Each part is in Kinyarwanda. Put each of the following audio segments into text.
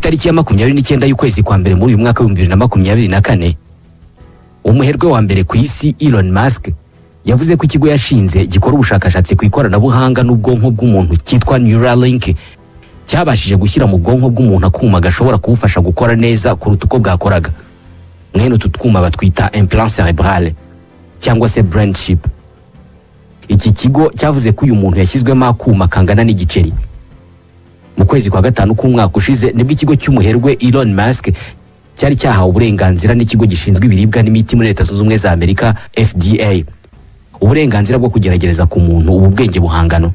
itariki ya 29 y'ukwezi kwa mbere muri uyu mwaka wa 2024 umuherwe wa mbere ku isi Elon Musk yavuze ko ikigo yashinze gikora ubushakashatsi ku ikoranabuhanga n'ubwonko bw'umuntu cyitwa Neuralink cyabashije gushyira mu bwonko bw'umuntu akuma gashobora kuwufasha gukora neza kuruta uko bwakoraga. Mwene utu twuma batwita implant cerebral cyangwa se brain chip. Iki kigo cyavuze ko uyu muntu yashyizwemo akuma kangana n'igiceri. Mu kwezi kwa gatanu k'umwaka ushize nibwo ikigo cy'umuherwe Elon Musk cyari cyahawe uburenganzira n'ikigo gishinzwe ibiribwa n'imiti muri Leta Zunze Ubumwe za Amerika FDA uburenganzira bwo kugerageza ku muntu ubu bwenge buhangano.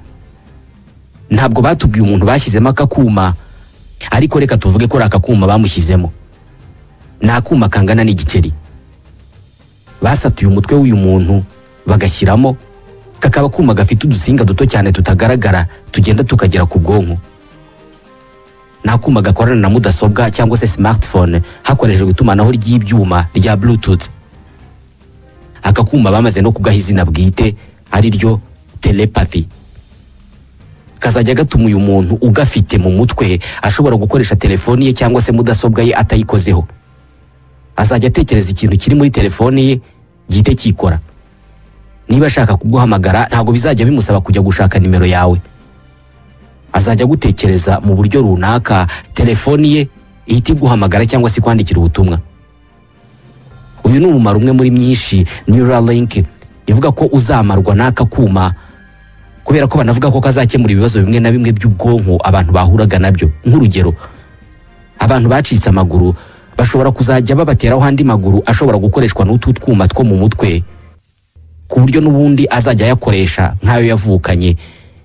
Ntabwo batubwiye umuntu bashyizemo akakuma, ariko reka tuvuge ko akakuma bamushyizemo. Nta kuma kangana n'igiceri. Basatuye umutwe w'uyu muntu bagashyiramo, kakaba kuma gafite udusinga duto cyane tutagaragara tugenda tukagera ku bwonko. Nta kuma gakorana na mudasobwa cyangwa se smartphone hakoreshejwe itumanaho ry'ibyuma rya Bluetooth. Aka kuma bamaze no kugaha izina bwite ari ryo telepathy. Kazajya gatuma uyu muntu ugafite mu mutwe ashobora gukoresha telefoni ye cyangwa se mudasobwa ye atayikozeho. Azajya atekereza ikintu kiri muri telefoni ye gihite kikora. Niba ashaka kuguhamagara ntabwo bizajya bimusaba kujya gushaka nimero yawe. Azajya gutekereza mu buryo runaka, telefoni ye ihita guhamagara cyangwa se kwandikira ubutumwa. Uyu ni umumaro umwe muri myinshi Neuralink ivuga ko uzamarwa n'aka kuma, kubera ko banavuga ko kazakemura ibibazo bimwe na bimwe by'ubwonko abantu bahuraga nabyo. Nk'urugero, abantu bacitse amaguru bashobora kuzajya babateraho andi maguru ashobora gukoreshwa n'utu twuma two mu mutwe, ku buryo n'ubundi azajya yakoresha nk'ayo yavukanye,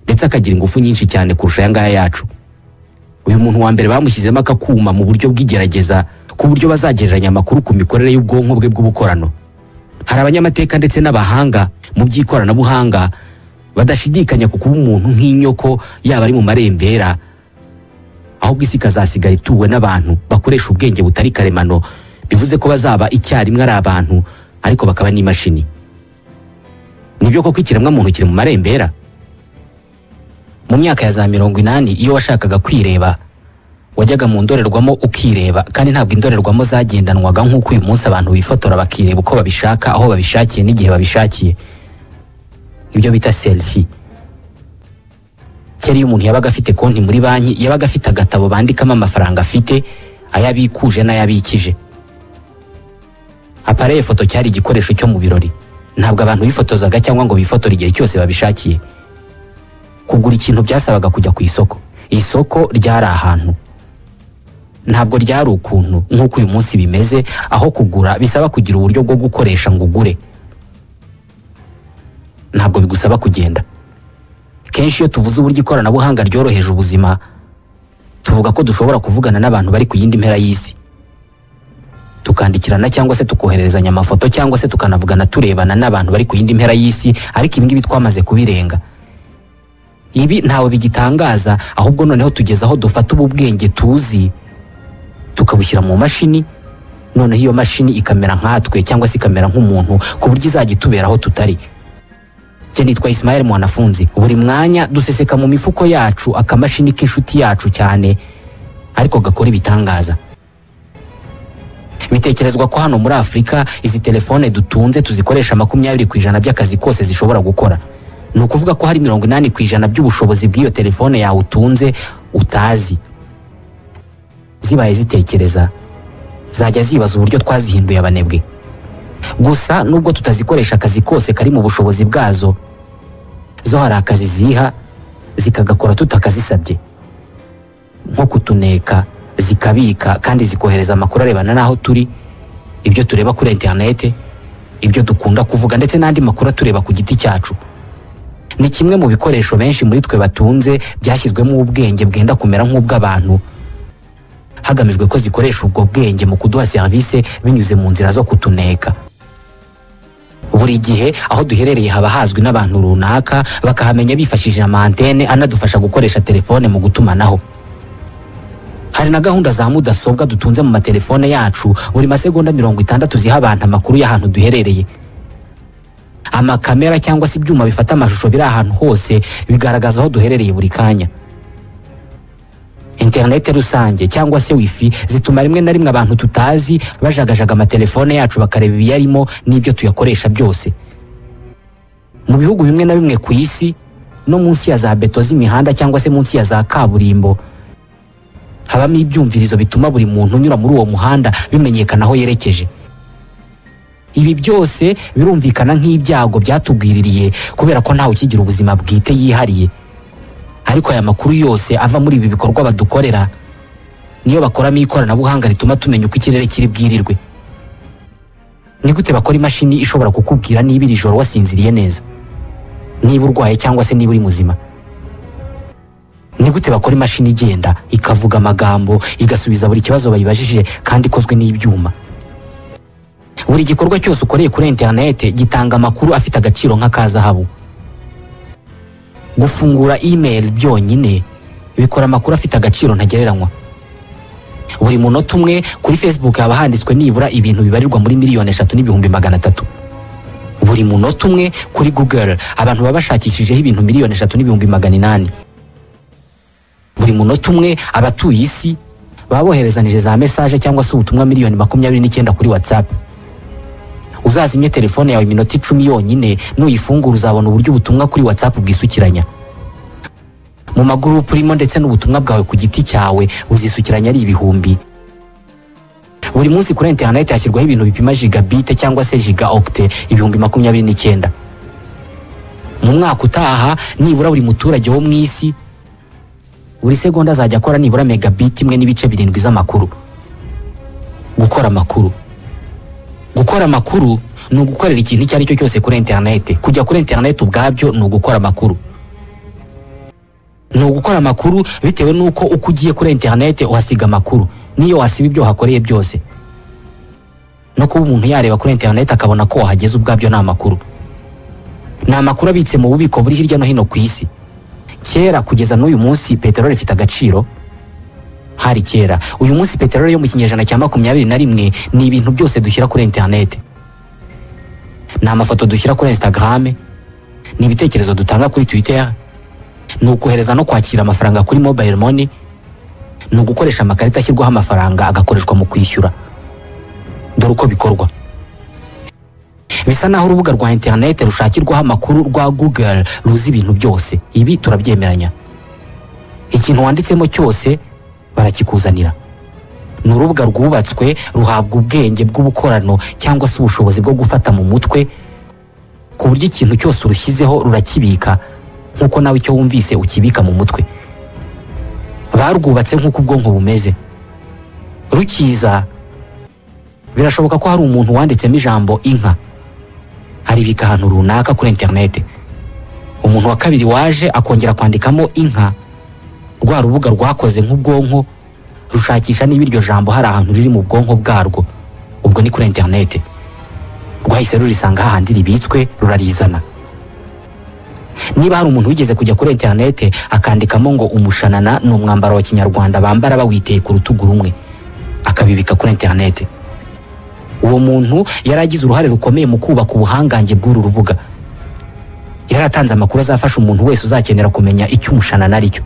ndetse akagira ingufu nyinshi cyane kurusha aya ngaya yacu. Uyu muntu wa mbere bamushyizemo akakuma mu buryo bw'igerageza, ku buryo bazagereranya amakuru ku mikorere y'ubwonko bwe bw'ubukorano. Hari abanyamateka ndetse n'abahanga mu by'ikoranabuhanga badashidikanya ku kuba umuntu nk'inyoko yaba ari mu marembera, ahubwo isi kazasigara ituwe n'abantu bakoresha ubwenge butari karemano, bivuze ko bazaba icyarimwe ari abantu ariko bakaba n'imashini. Nibyo koko ikiremwa muntu kiri mu marembera? Mu myaka ya za 80 iyo washakaga kwireba wajyaga mu ndorerwamo ukireba, kandi ntabwo indorerwamo zagendanwaga nk'uko uyu munsi abantu bifotora bakireba uko babishaka, aho babishakiye n'igihe babishakiye. Ibyo bita selfie. Kera iyo umuntu yabaga afite konti muri banki yabaga afite agatabo bandikamo amafaranga afite, ayabikuje n'ayabikije. Appareil photo cyari igikoresho cyo mu birori. Ntabwo abantu bifotozaga cyangwa ngo bifotora igihe cyose babishakiye. Kugura ikintu byasabaga kujya ku isoko. Isoko ryari ahantu, ntabwo ryari ukuntu nk'uko uyu munsi bimeze, aho kugura bisaba kugira uburyo bwo gukoresha ngo ugure. Ntabwo bigusaba kugenda. Kenshi iyo tuvuze uburyo ikoranabuhanga ryoroheje ubuzima, tuvuga ko dushobora kuvugana n'abantu bari ku yindi mpera y'isi, tukandikirana cyangwa se tukohererezanya amafoto, cyangwa se tukanavugana turebana n'abantu bari ku yindi mpera y'isi, ariko ibi ngibi twamaze kubirenga. Ibi ntawe bigitangaza, ahubwo noneho tugeze aho dufata ubu bwenge tuzi tukabushyira mu mashini, noneho iyo mashini ikamera nkatwe cyangwa se ikamera nk'umuntu, ku buryo izajya itubera aho tutari. Njye nitwa Ismael Mwanafunzi. Buri mwanya duseseka mu mifuko yacu akamashini k'inshuti yacu cyane, ariko gakora ibitangaza. Bitekerezwa ko hano muri Afrika izi telefone dutunze tuzikoresha 20% by'akazi kose zishobora gukora. Ni ukuvuga ko hari 80% by'ubushobozi bw'iyo telefone yawe utunze utazi. Zibaye zitekereza, zajya zibaza uburyo twazihinduye abanebwe. Gusa nubwo tutazikoresha akazi kose kari mu bushobozi bwazo, zo hari akazi ziha zikagakora tutakazisabye, nko kutuneka, zikabika kandi zikohereza amakuru arebana n'aho turi, ibyo tureba kuri internet, ibyo dukunda kuvuga, ndetse n'andi makuru tureba ku giti cyacu. Ni kimwe mu bikoresho benshi muri twe batunze byashyizwemo ubwenge bwenda kumera nk'ubw'abantu, hagamijwe ko zikoresha ubwo bwenge mu kuduha service binyuze mu nzira zo kutuneka. Buri gihe aho duherereye haba hazwi n'abantu runaka, bakahamenya bifashishije amantene anadufasha gukoresha telefone mu gutumanaho. Hari na gahunda za mudasobwa dutunze mu matelefone yacu, buri masegonda 60 ziha abantu amakuru y'ahantu duherereye. Amakamera cyangwa se ibyuma bifata amashusho biri ahantu hose bigaragaza aho duherereye buri kanya. internet rusange cyangwa se wifi zituma rimwe na rimwe abantu tutazi bajagajaga amatelefone yacu bakareba ibiyarimo n'ibyo tuyakoresha byose. Mu bihugu bimwe na bimwe ku isi no munsi ya za beto z'imihanda cyangwa se munsi ya za kaburimbo habamo ibyumvirizo bituma buri muntu unyura muri uwo muhanda bimenyekana aho yerekeje. Ibi byose birumvikana nk'ibyago byatugwiririye kubera ko ntawe ukigira ubuzima bwite yihariye. Ariko aya makuru yose ava muri ibi bikorwa badukorera niyo bakoramo ikoranabuhanga rituma tumenya uko ikirere kiri bwirirwe. Ni gute bakora imashini ishobora kukubwira niba iri joro wasinziriye neza, niba urwaye cyangwa se niba uri muzima? Ni gute bakora imashini igenda ikavuga amagambo igasubiza buri kibazo bayibajije kandi ikozwe n'ibyuma? Buri gikorwa cyose ukoreye kuri internet gitanga amakuru afite agaciro nk'akazahabu. Gufungura email byonyine bikora amakuru afite agaciro ntagereranywa. Buri munota umwe kuri Facebook haba handitswe nibura ibintu bibarirwa muri 3,300,000. Buri munota umwe kuri Google abantu baba bashakishijeho ibintu 3,800,000. Buri munota umwe abatuye isi baba boherezanije za message cyangwa se ubutumwa 29,000,000 kuri WhatsApp. Uzazimye telefone yawe iminota 10 yonyine nuyifungura uzabona uburyo ubutumwa kuri WhatsApp bwisukiranya. Mu magroup urimo ndetse n'ubutumwa bwawe ku giti cyawe uzisukiranya ari ibihumbi. Buri munsi kuri internet hashyirwaho ibintu bipima gigabit cyangwa se gigaoctet 29,000. Mu mwaka utaha nibura buri muturage wo mu isi buri segonda azajya akora nibura megabit 1.7 z'amakuru. Gukora amakuru ni ugukorera ikintu icyo ari cyo cyose kuri internet. Kujya kuri internet ubwabyo ni ugukora amakuru. Ni ugukora amakuru bitewe nuko uko ugiye kuri internet uhasiga amakuru niyo wasiba ibyo hakoreye byose. No kuba umuntu yareba kuri internet akabona ko wahageze ubwabyo na amakuru. Ni amakuru abitse mu bubiko buri hirya no hino ku isi. Kera kugeza n'uyu munsi peteroli ifite agaciro. Hari kera, uyu munsi peteroli yo mu kinyejana cya 21 ni ibintu byose dushyira kuri internet. Ni amafoto dushyira kuri Instagram, ni ibitekerezo dutanga kuri Twitter, ni ukohereza no kwakira amafaranga kuri mobile money, ni ugukoresha amakarita ashyirwaho amafaranga agakoreshwa mu kwishyura. Dore uko bikorwa. Bisa naho urubuga rwa internet rushakirwaho amakuru rwa Google ruzi ibintu byose. Ibi turabyemeranya. Ikintu wanditsemo cyose barakikuzanira. Ni urubuga rwubatswe ruhabwa ubwenge bw'ubukorano cyangwa se ubushobozi bwo gufata mu mutwe ku buryo ikintu cyose urushyizeho rurakibika nkuko nawe icyo wumvise ukibika mu mutwe. Barwubatse nkuko ubwonko bumeze. Rukiza birashoboka ko hari umuntu wanditsemo ijambo inka aribika ahantu runaka kuri internet. Umuntu wa kabiri waje akongera kwandikamo inka, rwa rubuga rwakoze nk'ubwonko rushakisha niba iryo jambo hari ahantu riri mu bwonko bwarwo, ubwo ni kuri internet. Rwahise rurisanga hahandi ribitswe rurarizana. Niba hari umuntu wigeze kujya kuri internet akandikamo ngo umushanana ni umwambaro wa kinyarwanda bambara bawiteye ku rutugu rumwe, akabibika kuri internet, uwo muntu yaragize uruhare rukomeye mu kubaka ubuhangange bw'uru rubuga. Yaratanze amakuru azafasha umuntu wese uzakenera kumenya icyo umushanana ari cyo.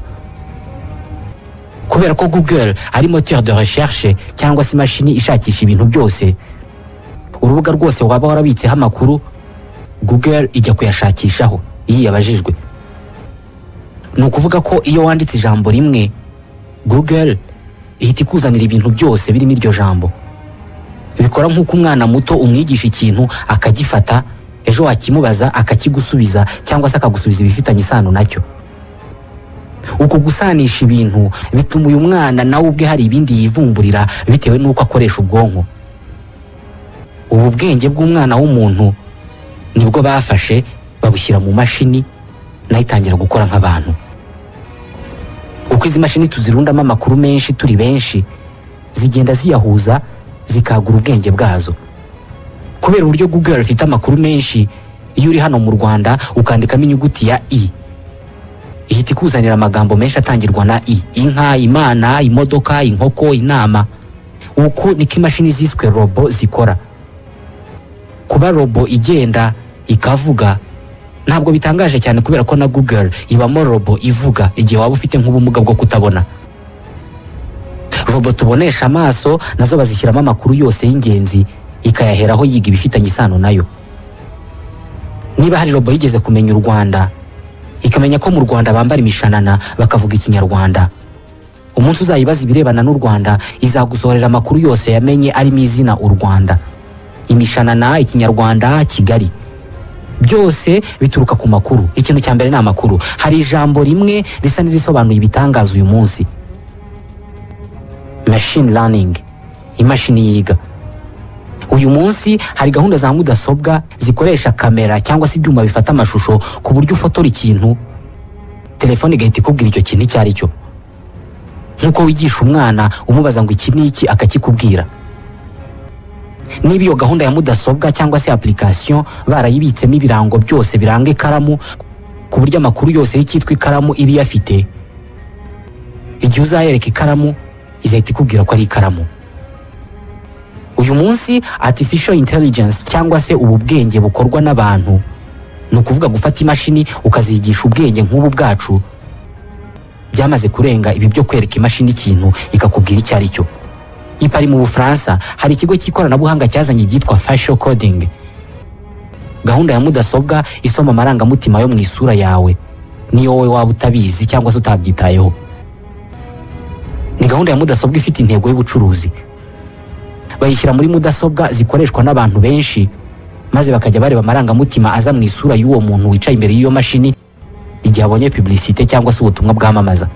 Kubera ko Google ari moteur de recherche cyangwa se imashini ishakisha ibintu byose, urubuga rwose waba warabitseho amakuru Google ijya kuyashakishaho iyo yabajijwe. Ni ukuvuga ko iyo wanditse ijambo rimwe Google ihita ikuzanira ibintu byose birimo iryo jambo. Bikora nk'uko umwana muto umwigisha ikintu akagifata, ejo wakimubaza akakigusubiza cyangwa se akagusubiza ibifitanye isano nacyo. Uko gusanisha ibintu bituma uyu mwana nawe ubwe hari ibindi yivumburira bitewe n'uko akoresha ubwonko. Ubu bwenge bw'umwana w'umuntu nibwo bafashe babushyira mu mashini nayo itangira gukora nk'abantu. Uko izi mashini tuzirundamo amakuru menshi turi benshi, zigenda ziyahuza zikagura ubwenge bwazo. Kubera uburyo Google ifite amakuru menshi, iyo uri hano mu Rwanda ukandikamo inyuguti ya I, ihita ikuzanira amagambo menshi atangirwa na I. Inka, Imana, imodoka, inkoko, inama. Uko niko imashini ziswe robo zikora. Kuba robo igenda ikavuga ntabwo bitangaje cyane kubera ko na Google ibamo robo ivuga igihe waba ufite nk'ubumuga bwo kutabona. robot tubonesha amaso nazo bazishyiramo amakuru yose y'ingenzi ikayaheraho yiga ibifitanye isano nayo. Niba hari robot yigeze kumenya u Rwanda ikamenya ko mu Rwanda bambara imishanana bakavuga ikinyarwanda, umunsi uzayibaza ibirebana n'u Rwanda izagusohorera amakuru yose yamenye arimo izina u Rwanda, imishanana, ikinyarwanda, Kigali. Byose bituruka ku makuru. Ikintu cya mbere ni amakuru. Hari ijambo rimwe risa n'irisobanuye ibitangaza uyu munsi: machine learning, imashini yiga. Uyu munsi hari gahunda za mudasobwa zikoresha kamera cyangwa se ibyuma bifata amashusho ku buryo ufotora ikintu telefone igahita ikubwira icyo kintu icyo ari cyo, nk'uko wigisha umwana umubaza ngo iki ni iki akakikubwira. Niba iyo gahunda ya mudasobwa cyangwa se application barayibitsemo ibirango byose biranga ikaramu ku buryo amakuru yose y'icyitwa ikaramu iba iyafite, igihe uzayereka ikaramu izahita ikubwira ko ari ikaramu. Uyu munsi artificial intelligence cyangwa se ubu bwenge bukorwa n'abantu, ni ukuvuga gufata imashini ukazigisha ubwenge nk'ubu bwacu, byamaze kurenga ibi byo kwereka imashini ikintu ikakubwira icyo ari cyo. I Paris mu Bufaransa hari ikigo cy'ikoranabuhanga cyazanye ibyitwa facial coding, gahunda ya mudasobwa isoma amarangamutima yo mu isura yawe niyo wowe waba utabizi cyangwa se utabyitayeho. Ni gahunda ya mudasobwa ifite intego y'ubucuruzi. Bayishyira muri mudasobwa zikoreshwa n'abantu benshi, maze bakajya bareba amarangamutima aza mu isura y'uwo muntu wicaye imbere y'iyo mashini igihe abonye publicité cyangwa se ubutumwa bwamamaza.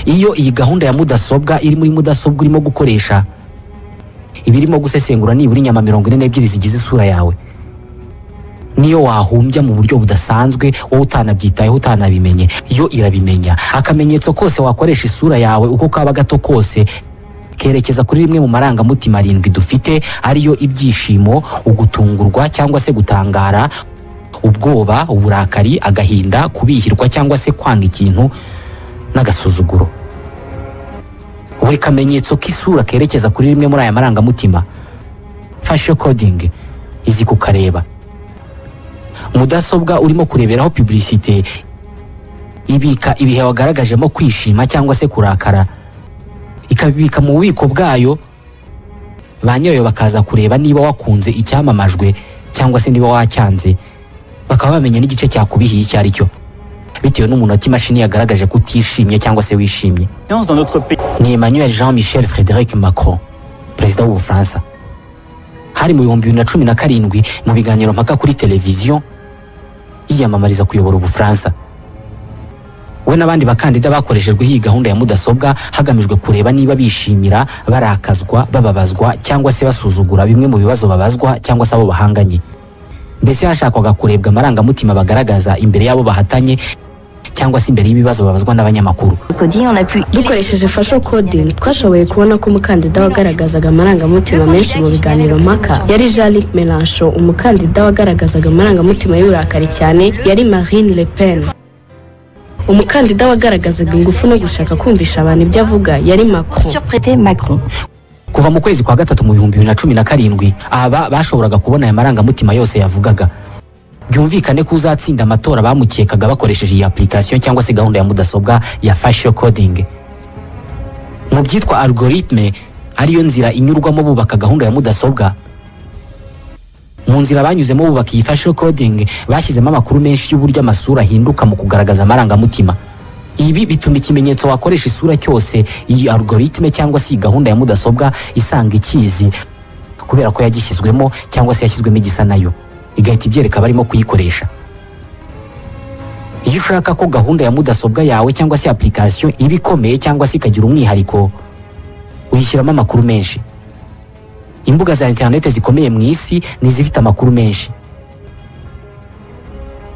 Iyo iyi gahunda ya mudasobwa iri muri mudasobwa urimo gukoresha, ibirimo gusesengura nibura inyama 42 zigize isura yawe. Niyo wahumbya mu buryo budasanzwe wowe utanabyitayeho utanabimenye, yo irabimenya. Akamenyetso kose wakoresha isura yawe uko kaba gato kose kerekeza kuri rimwe mu marangamutima 7 dufite, ariyo ibyishimo, ugutungurwa cyangwa se gutangara, ubwoba, uburakari, agahinda, kubihirwa cyangwa se kwanga ikintu, n'agasuzuguro. Buri kamenyetso k'isura kerekeza kuri rimwe muri aya marangamutima facial coding izi kukareba. Mudasobwa urimo kureberaho publicité ibika ibihe wagaragajemo kwishima cyangwa se kurakara, ikabibika mu bubiko bwayo, ba nyirayo bakaza kureba niba wakunze icyamamajwe cyangwa se niba wacyanze, bakaba bamenya n'igice cyakubihiye icyo ari cyo bitewe n'umunota imashini yagaragaje ko utishimye cyangwa se wishimye. Ni Emmanuel Jean-Michel Frédéric Macron, perezida w'Ubufaransa. Hari mu 2017 mu biganiro mpaka kuri televiziyo yiyamamariza kuyobora Ubufaransa. We n'abandi bakandida bakoreshejwe iyi gahunda ya mudasobwa hagamijwe kureba niba bishimira, barakazwa, bababazwa cyangwa se basuzugura bimwe mu bibazo babazwa cyangwa se abo bahanganye. Mbese hashakwaga kurebwa amarangamutima bagaragaza imbere y'abo bahatanye cyangwa se imbere y'ibibazo babazwa n'abanyamakuru. Dukoresheje facial coding twashoboye kubona ko umukandida wagaragazaga amarangamutima menshi mu biganiro mpaka yari Jean-Luc Mélenchon, umukandida wagaragazaga amarangamutima y'uburakari cyane yari Marine Le Pen, umukandida wagaragazaga ingufu no gushaka kumvisha abantu ibyo avuga yari Macron. Kuva mu kwezi kwa gatatu mu 2017 aba bashoboraga kubona aya marangamutima yose yavugaga. Byumvikane ko uzatsinda amatora bamukekaga bakoresheje iyi application cyangwa se gahunda ya mudasobwa ya facial coding. Mu byitwa algoritme ariyo nzira inyurwamo bubaka gahunda ya mudasobwa, mu nzira banyuzemo bubaka iyi facial coding bashyizemo amakuru menshi y'uburyo amasura ahinduka mu kugaragaza amarangamutima. Ibi bituma ikimenyetso wakoresha isura cyose iyi algoritme cyangwa se gahunda ya mudasobwa isanga ikizi kubera ko yagishyizwemo cyangwa se yashyizwemo igisa nayo, igahita ibyereka barimo kuyikoresha. Iyo ushaka ko gahunda ya mudasobwa yawe cyangwa se application iba ikomeye cyangwa se ikagira umwihariko, uyishyiramo amakuru menshi. Imbuga za internet zikomeye mu isi ni zifite amakuru menshi.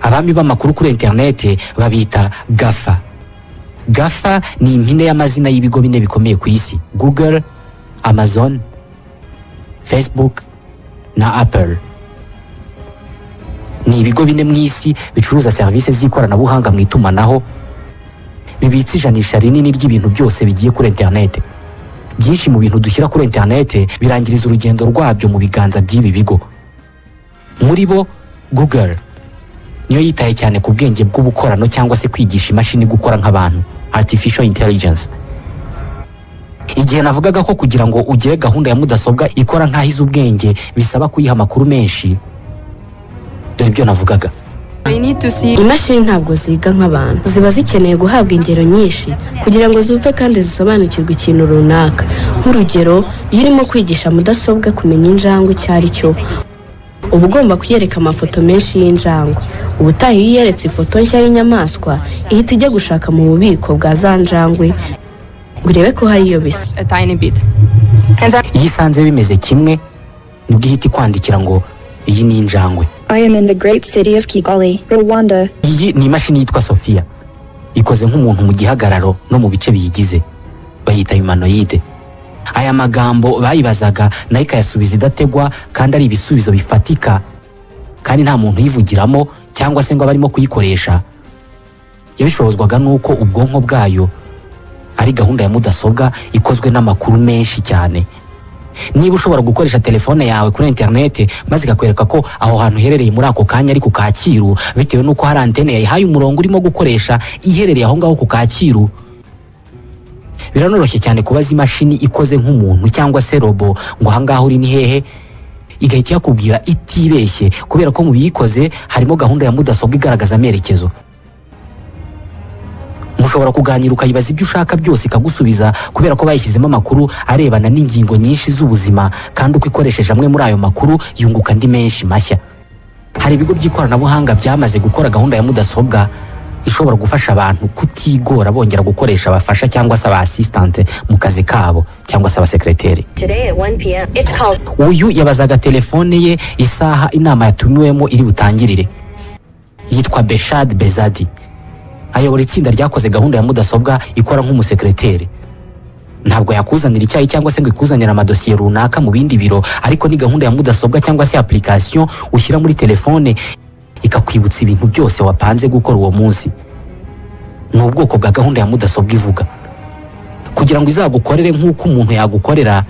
Abami b'amakuru kuri internet babita GAFA. GAFA ni impine y'amazina y'ibigo bine bikomeye ku isi: Google, Amazon, Facebook na Apple. Ni ibigo bine mu isi bicuruza serivisi z'ikoranabuhanga mu itumanaho, bibitse ijanisha rinini ry'ibintu byose bigiye kuri internet. Byinshi mu bintu dushyira kuri internet birangiriza urugendo rwabyo mu biganza by'ibi bigo. Muri bo Google niyo yitaye cyane ku bwenge bw'ubukorano cyangwa se kwigisha imashini gukora nk'abantu, artificial intelligence. igihe navugaga ko kugira ngo ugire gahunda ya mudasobwa ikora nk'ahize ubwenge bisaba kuyiha amakuru menshi, dore ibyo navugaga. Imashini ntabwo ziga nk'abantu, ziba zikeneye guhabwa ingero nyinshi kugira ngo zumve kandi zisobanukirwe ikintu runaka. Nk'urugero, iyo urimo kwigisha mudasobwa kumenya injangwe icyo ari cyo, uba ugomba kuyereka amafoto menshi y'injangwe. Ubutaha iyo uyeretse ifoto nshya y'inyamaswa, ihita ijya gushaka mu bubiko bwa za njangwe ngo urebe ko hari iyo bisa. Iyo isanze bimeze kimwe nibwo ihita ikwandikira ngo iyi ni injangwe. I am in the great city of Kigali, Rwanda. Iyi ni imashini yitwa Sophia, ikoze nk'umuntu mu gihagararo no mu bice biyigize, bayita humanoide. Aya magambo bayibazaga nayo ikayasubiza idategwa kandi ari ibisubizo bifatika, kandi nta muntu uyivugiramo cyangwa se ngo abarimo kuyikoresha. Yabishobozwaga nuko ubwonko bwayo ari gahunda ya mudasobwa ikozwe n'amakuru menshi cyane. Niba ushobora gukoresha telefone yawe kuri interinete maze ikakwereka ko aho hantu uherereye muri ako kanya ari ku Kacyiru, bitewe nuko hari antene yayihaye umurongo urimo gukoresha iherereye aho ngaho ku Kacyiru, biranoroshye cyane kubaza imashini ikoze nk'umuntu cyangwa se robo ngo aha ngaho uri ni hehe, igahita yakubwira itibeshye, kubera ko mu biyikoze harimo gahunda ya mudasobwa igaragaza amerekezo. Mushobora kuganira ukayibaza ibyo ushaka byose ikagusubiza, kubera ko bayishyizemo amakuru arebana n'ingingo nyinshi z'ubuzima, kandi uko ikoresheje amwe muri ayo makuru yunguka andi menshi mashya. Hari ibigo by'ikoranabuhanga byamaze gukora gahunda ya mudasobwa ishobora gufasha abantu kutigora bongera gukoresha abafasha cyangwa se aba assistant mu kazi kabo cyangwa se abasekreteri. Uyu yabazaga telefone ye isaha inama yatumiwemo iri butangirire. Yitwa Beshad Bezadi, ayobora itsinda ryakoze gahunda ya mudasobwa ikora nk'umusekreteri. Ntabwo yakuzanira icyayi cyangwa se ngo ikuzanira amadosiye runaka mu bindi biro, ariko ni gahunda ya mudasobwa cyangwa se application ushyira muri telefone ikakwibutsa ibintu byose wapanze gukora uwo munsi. Ni ubwoko bwa gahunda ya mudasobwa ivuga. Kugira ngo izagukorere nk'uko umuntu yagukorera,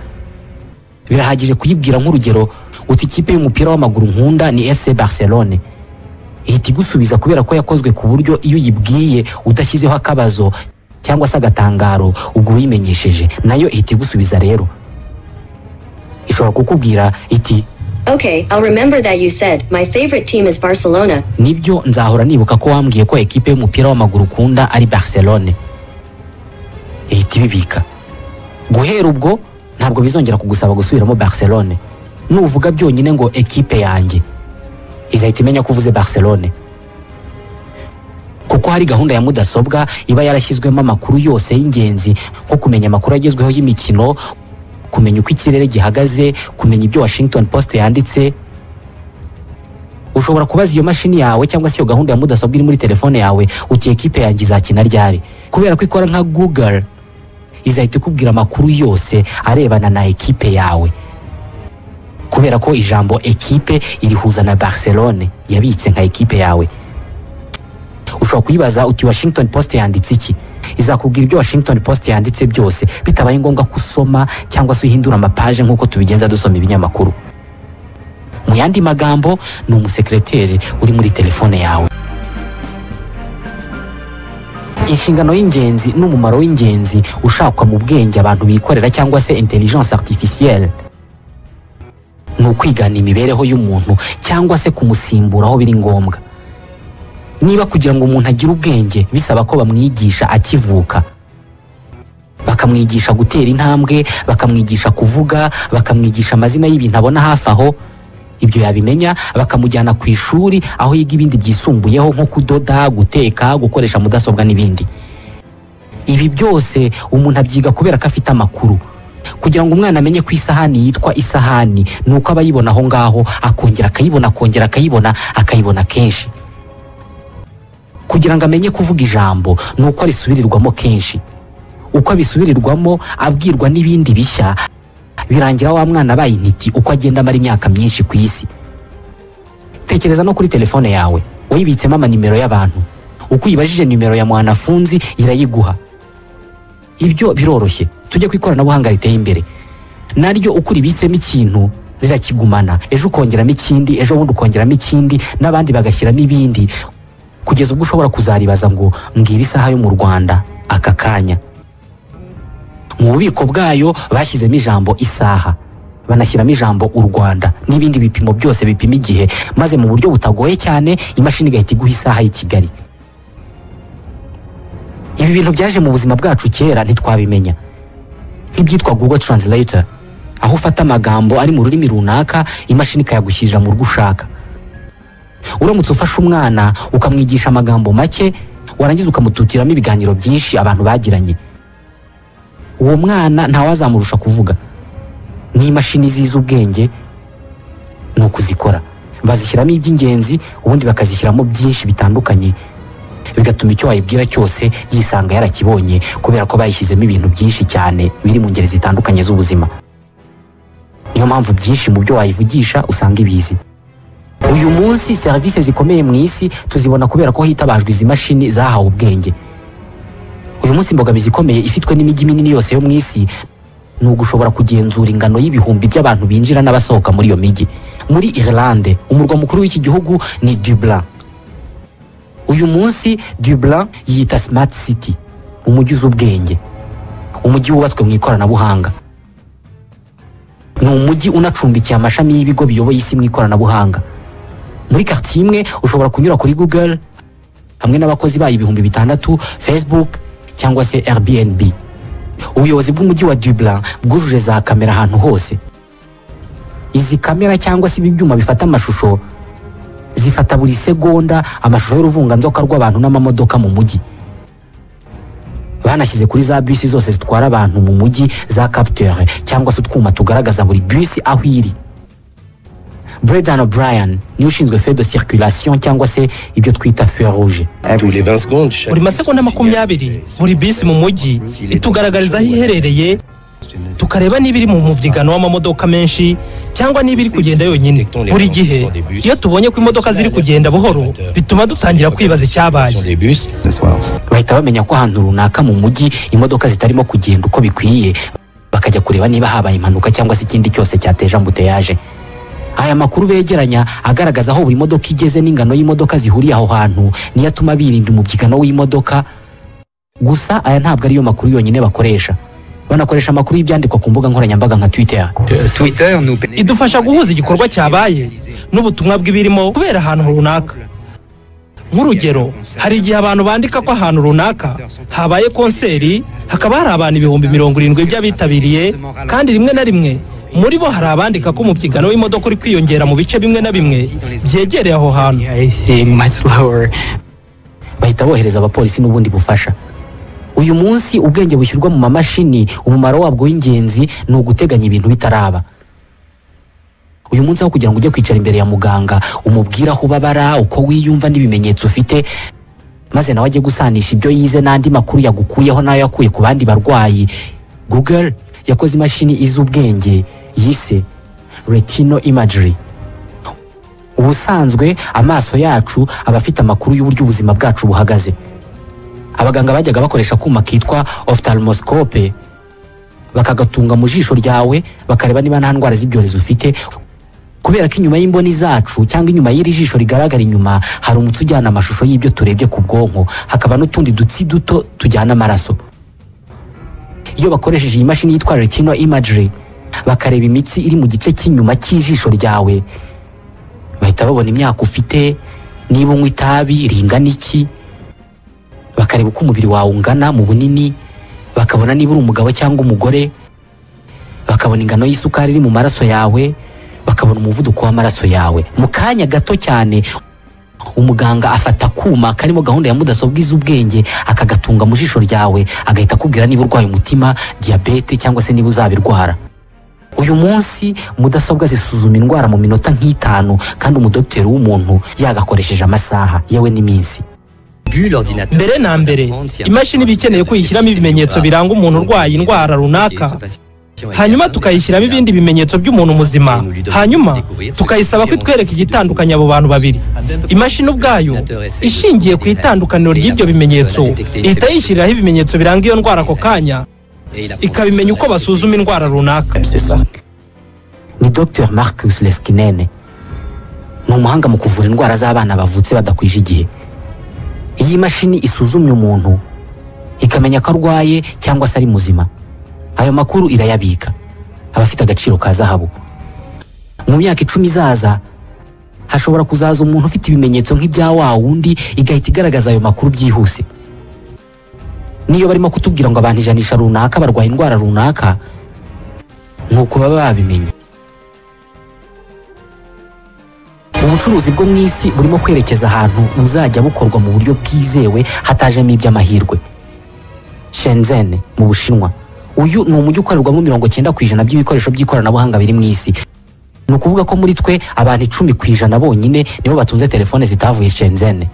birahagije kuyibwira nk'urugero uti ikipe y'umupira w'amaguru nkunda ni FC Barcelone. Ihita igusubiza kubera ko yakozwe ku buryo iyo uyibwiye udashyizeho akabazo cyangwa se agatangaro ubwo uyimenyesheje, nayo ihita igusubiza. Rero ishobora kukubwira iti Okay, I'll remember that you said my favorite team is Barcelona. Nibyo, nzahora nibuka ko wambwiye ko ekipe y'umupira w'amaguru ukunda ari Barcelone. Ihita ibibika. Guhera ubwo ntabwo bizongera kugusaba gusubiramo Barcelone. Nuvuga byonyine ngo ekipe yanjye, izahita imenya ko uvuze Barcelone, kuko hari gahunda ya mudasobwa iba yarashyizwemo amakuru yose y'ingenzi, nko kumenya amakuru agezweho y'imikino, kumenya uko ikirere gihagaze, kumenya ibyo Washington Post yanditse. Ushobora kubaza iyo mashini yawe cyangwa se iyo gahunda ya mudasobwa iri muri telefone yawe uti ekipe yanjye izakina ryari, kubera ko ikora nka Google, izahita ikubwira amakuru yose arebana na ekipe yawe, kubera ko ijambo ekipe irihuza na Barcelone yabitse nka ekipe yawe. Ushobora kuyibaza uti Washington Post yanditse iki, izakubwira ibyo Washington Post yanditse byose, bitabaye ngombwa kusoma cyangwa se uhindura amapaje nk'uko tubigenza dusoma ibinyamakuru. Mu yandi magambo, ni umusekreteri uri muri telefone yawe. Inshingano y'ingenzi n'umumaro w'ingenzi ushakwa mu bwenge abantu bikorera cyangwa se intelligence artificielle ni ukwigana imibereho y'umuntu cyangwa se kumusimbura aho biri ngombwa. Niba kugira ngo umuntu agire ubwenge bisaba ko bamwigisha akivuka, bakamwigisha gutera intambwe, bakamwigisha kuvuga, bakamwigisha amazina y'ibintu abona hafi aho, ibyo yabimenya bakamujyana ku ishuri aho yiga ibindi byisumbuyeho nko kudoda, guteka, gukoresha mudasobwa n'ibindi. Ibi byose umuntu abyiga kubera ko afite amakuru. Kugira ngo umwana amenye ko isahani yitwa isahani, nuko aba ayibona aho ngaho, akongera akayibona, akayibona kenshi. Kugira ngo amenye kuvuga ijambo, nuko arisubirirwamo kenshi. Uko abisubirirwamo abwirwa n'ibindi bishya, birangira wa mwana abaye intiti uko agenda amara imyaka myinshi ku isi. Tekereza no kuri telefone yawe, wayibitsemo amanimero y'abantu. Uko uyibajije nimero ya Mwanafunzi irayiguha. Ibyo biroroshye. Tujye ku ikoranabuhanga riteye imbere. Naryo uko uribitsemo ikintu rirakigumana, ejo ukongeramo ikindi, ejo bundi ukongeramo ikindi, n'abandi bagashyiramo ibindi, kugeza ubwo ushobora kuzaribaza ngo mbwira isaha yo mu Rwanda aka kanya. mu bubiko bwayo bashyizemo ijambo isaha, banashyiramo ijambo u Rwanda n'ibindi bipimo byose bipima igihe, maze mu buryo butagoye cyane imashini igahita iguha isaha y'i Kigali. Ibi bintu byaje mu buzima bwacu kera ntitwabimenya, nk'ibyitwa Google Translator, aho ufata amagambo ari mu rurimi runaka imashini ikayagushyirira mu rwo ushaka. Uramutse ufashe umwana ukamwigisha amagambo make, warangiza ukamututiramo ibiganiro byinshi abantu bagiranye, uwo mwana ntawazamurusha kuvuga. N'imashini zizi ubwenge ni ukuzikora, bazishyiramo iby'ingenzi ubundi bakazishyiramo byinshi bitandukanye, bigatuma icyo wayibwira cyose yisanga yarakibonye, kubera ko bayishyizemo ibintu byinshi cyane biri mu ngeri zitandukanye z'ubuzima. Niyo mpamvu byinshi mu byo wayivugisha usanga ibizi. Uyu munsi serivisi zikomeye mu isi tuzibona kubera ko hitabajwe izi mashini zahawe ubwenge. Uyu munsi imbogamizi ikomeye ifitwe n'imijyi minini yose yo mu isi ni ugushobora kugenzura ingano y'ibihumbi by'abantu binjira n'abasohoka muri iyo mijyi. Muri Irlande umurwa mukuru w'iki gihugu ni Dublin. Uyu munsi Dublin yita Smart City, umujyi uzi ubwenge, umujyi wubatswe mu ikoranabuhanga. Ni umujyi unacumbikiye amashami y'ibigo biyoboye isi mu ikoranabuhanga. Muri quartier imwe ushobora kunyura kuri Google hamwe n'abakozi bayo 600, Facebook cyangwa se Airbnb. Ubuyobozi bw'umujyi wa Dublin bwujuje za kamera ahantu hose. Izi kamera cyangwa se ibyuma bifata amashusho zifata buri segonda amashusho y'uruvunganzoka rw'abantu n'amamodoka mu mujyi. Banashyize kuri za bisi zose zitwara abantu mu mujyi za capteur cyangwa se utwuma tugaragaza buri bisi aho iri. Brendan O'Brien ni ushinzwe feu de circulation cyangwa se ibyo twita feu rouge. Buri masegonda 20 buri bisi mu mujyi itugaragariza aho iherereye, tukareba niba iri mu mubyigano w'amamodoka menshi cyangwa niba iri kugenda yonyine. Buri gihe iyo tubonye ko imodoka ziri kugenda buhoro bituma dutangira kwibaza icyabaye. Bahita bamenya ko ahantu runaka mu mujyi imodoka zitarimo kugenda uko bikwiye, bakajya kureba niba habaye impanuka cyangwa se ikindi cyose cyateje ambuteyaje. Aya makuru begeranya agaragaza aho buri modoka igeze n'ingano y'imodoka zihuriye aho hantu niyo atuma birinda umubyigano w'imodoka. Gusa aya ntabwo ariyo makuru yonyine bakoresha, banakoresha amakuru y'ibyandikwa ku mbuga nkoranyambaga nka Twitter. Idufasha guhuza igikorwa cyabaye n'ubutumwa bw'ibirimo kubera ahantu runaka. Nk'urugero, hari igihe abantu bandika ko ahantu runaka habaye konseri, hakaba hari abantu 70,000 by'abitabiriye, kandi rimwe na rimwe muri bo hari abandika ko umubyigano w'imodoka uri kwiyongera mu bice bimwe na bimwe byegereye aho hantu. Bahita bohereza abapolisi n'ubundi bufasha. Uyu munsi ubwenge bushyirwa mu mamashini, umumaro wabwo w'ingenzi ni uguteganya ibintu bitaraba. Uyu munsi aho kugira ngo ujye kwicara imbere ya muganga umubwira aho ubabara, uko wiyumva n'ibimenyetso ufite, maze nawe ajye gusanisha ibyo yize n'andi makuru yagukuyeho nayo yakuye ku bandi barwayi, Google yakoze imashini izi ubwenge yise Retinal Imagery. Ubusanzwe amaso yacu aba afite amakuru y'uburyo ubuzima bwacu buhagaze. Abaganga bajyaga bakoresha kuma kitwa ophthalmoscope, bakagatunga mu jisho ryawe bakareba niba nta ndwara z'ibyorezo ufite, kubera ko inyuma y'imboni zacu cyangwa inyuma y'iri jisho rigaragara inyuma hari umutsi ujyana amashusho y'ibyo turebye ku bwonko, hakaba n'utundi dutsi duto tujyana amaraso. Iyo bakoresheje iyi mashini yitwa Retinal Imagery bakareba imitsi iri mu gice cy'inyuma cy'ijisho ryawe, bahita babona imyaka ufite, niba unywa itabi ringana iki, bakareba uko umubiri wawe ungana mu bunini, bakabona niba uri umugabo cyangwa umugore, bakabona ingano y'isukari iri mu maraso yawe, bakabona umuvuduko w'amaraso yawe. Mu kanya gato cyane umuganga afata kuma karimo gahunda ya mudasobwa iz'ubwenge akagatunga mu jisho ryawe, agahita akubwira niba urwaye umutima, diabete cyangwa se niba uzabirwara. Uyu munsi mudasobwa zisuzuma indwara mu minota nk'itanu, kandi umudokiteri w'umuntu yagakoresheje amasaha yewe n'iminsi. Mbere na mbere imashini bikeneye kuyishyiramo ibimenyetso biranga umuntu urwaye indwara runaka, hanyuma tukayishyiramo ibindi bimenyetso by'umuntu muzima, hanyuma tukayisaba ko itwereka igitandukanya abo bantu babiri. Imashini ubwayo ishingiye ku itandukaniro ry'ibyo bimenyetso ihita yishyiriraho ibimenyetso biranga iyo ndwara ako kanya, ikabimenya uko basuzuma indwara runaka. Ni Dr. Marcus Leskinene, ni umuhanga mu kuvura indwara z'abana bavutse badakwije igihe. Iyi mashini isuzumye umuntu ikamenya ko arwaye cyangwa se ari muzima. ayo makuru irayabika, abafite agaciro ka zahabu. Mu myaka 10 izaza hashobora kuzaza umuntu ufite ibimenyetso nk'ibya wa wundi igahita igaragaza ayo makuru byihuse. Niyo barimo kutubwira ngo abantu ijanisha runaka barwaye indwara runaka, nuko baba babimenye. Ubucuruzi bwo mu isi burimo kwerekeza ahantu buzajya bukorwa mu buryo bwizewe hatajemo iby'amahirwe. Shenzhen mu Bushinwa, uyu ni umujyi ukorerwamo 90% by'ibikoresho by'ikoranabuhanga biri mu isi. Ni ukuvuga ko muri twe abantu 10% bonyine nibo batunze telefone zitavuye Shenzhen.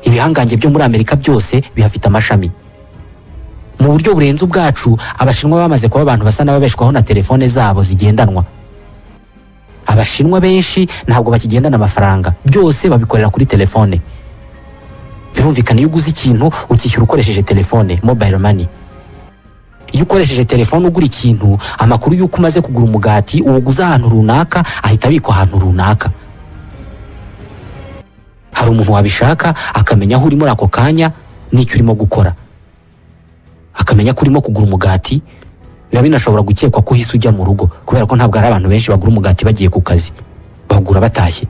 Ibihangange byo muri Amerika byose bihafite amashami. Mu buryo burenze ubwacu, Abashinwa bamaze kuba abantu basa n'ababeshwaho na telefone zabo zigendanwa. Abashinwa benshi ntabwo bakigendana amafaranga, byose babikorera kuri telefone. Birumvikana iyo uguze ikintu ukishyura ukoresheje telefone, mobile money. Iyo ukoresheje telefone ugura ikintu, amakuru y'uko umaze kugura umugati uwuguza ahantu runaka ahita abikwa ahantu runaka. Hari umuntu wabishaka akamenya aho uri muri ako kanya n'icyo urimo gukora, akamenya ko urimo kugura umugati. Biba binashobora gukekwa ko uhise ujya mu rugo, kubera ko ntabwo ari abantu benshi bagura umugati bagiye ku kazi, bagura batashye.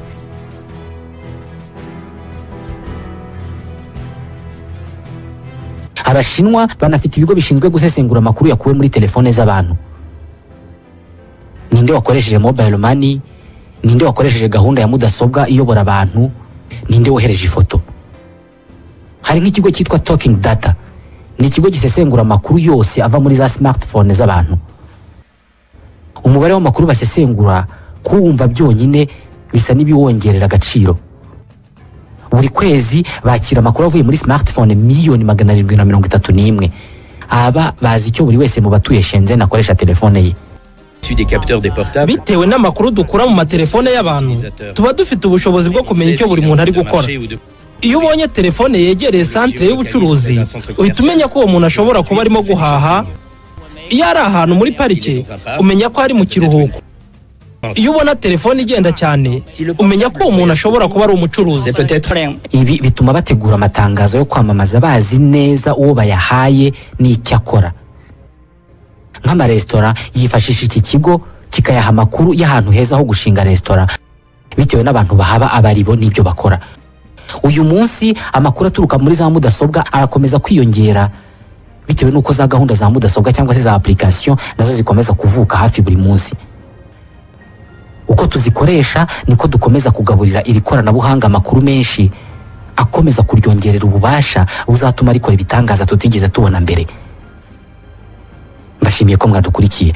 Abashinwa banafite ibigo bishinzwe gusesengura amakuru yakuwe muri telefone z'abantu. Ninde wakoresheje mobile money, ninde wakoresheje gahunda ya mudasobwa iyobora abantu, ninde wohereje ifoto. Hari nk'ikigo cyitwa Talking Data, ni ikigo gisesengura amakuru yose ava muri za smartphone z'abantu. Umubare w'amakuru basesengura kuwumva byonyine bisa n'ibiwongerera agaciro. Buri kwezi bakira amakuru avuye muri smartphone 731,000,000. Aba bazi icyo buri wese mu batuye Shenzhen akoresha telefone ye. Bitewe n'amakuru dukura mu matelefone y'abantu, tuba dufite ubushobozi bwo kumenya icyo buri muntu ari gukora. Iyo ubonye telefone yegereye centre y'ubucuruzi, uhita umenya ko uwo muntu ashobora kuba arimo guhaha. Iyo ari ahantu muri parike, umenya ko ari mu kiruhuko. Iyo ubona telefone igenda cyane, umenya ko umuntu ashobora kuba ari umucuruzi. Ibi bituma bategura amatangazo yo kwamamaza bazi neza uwo bayahaye n'icyo akora. Nk'amaresitora yifashisha iki kigo kikayaha amakuru y'ahantu heza ho gushinga resitora, bitewe n'abantu bahaba abaribo n'ibyo bakora. Uyu munsi amakuru aturuka muri za mudasobwa arakomeza kwiyongera, bitewe n'uko za gahunda za mudasobwa cyangwa se za application nazo zikomeza kuvuka hafi buri munsi. Uko tuzikoresha niko dukomeza kugaburira iri koranabuhanga amakuru menshi, akomeza kuryongerera ububasha buzatuma rikora ibitangaza tutigeze tubona mbere. Mbashimiye ko mwadukurikiye.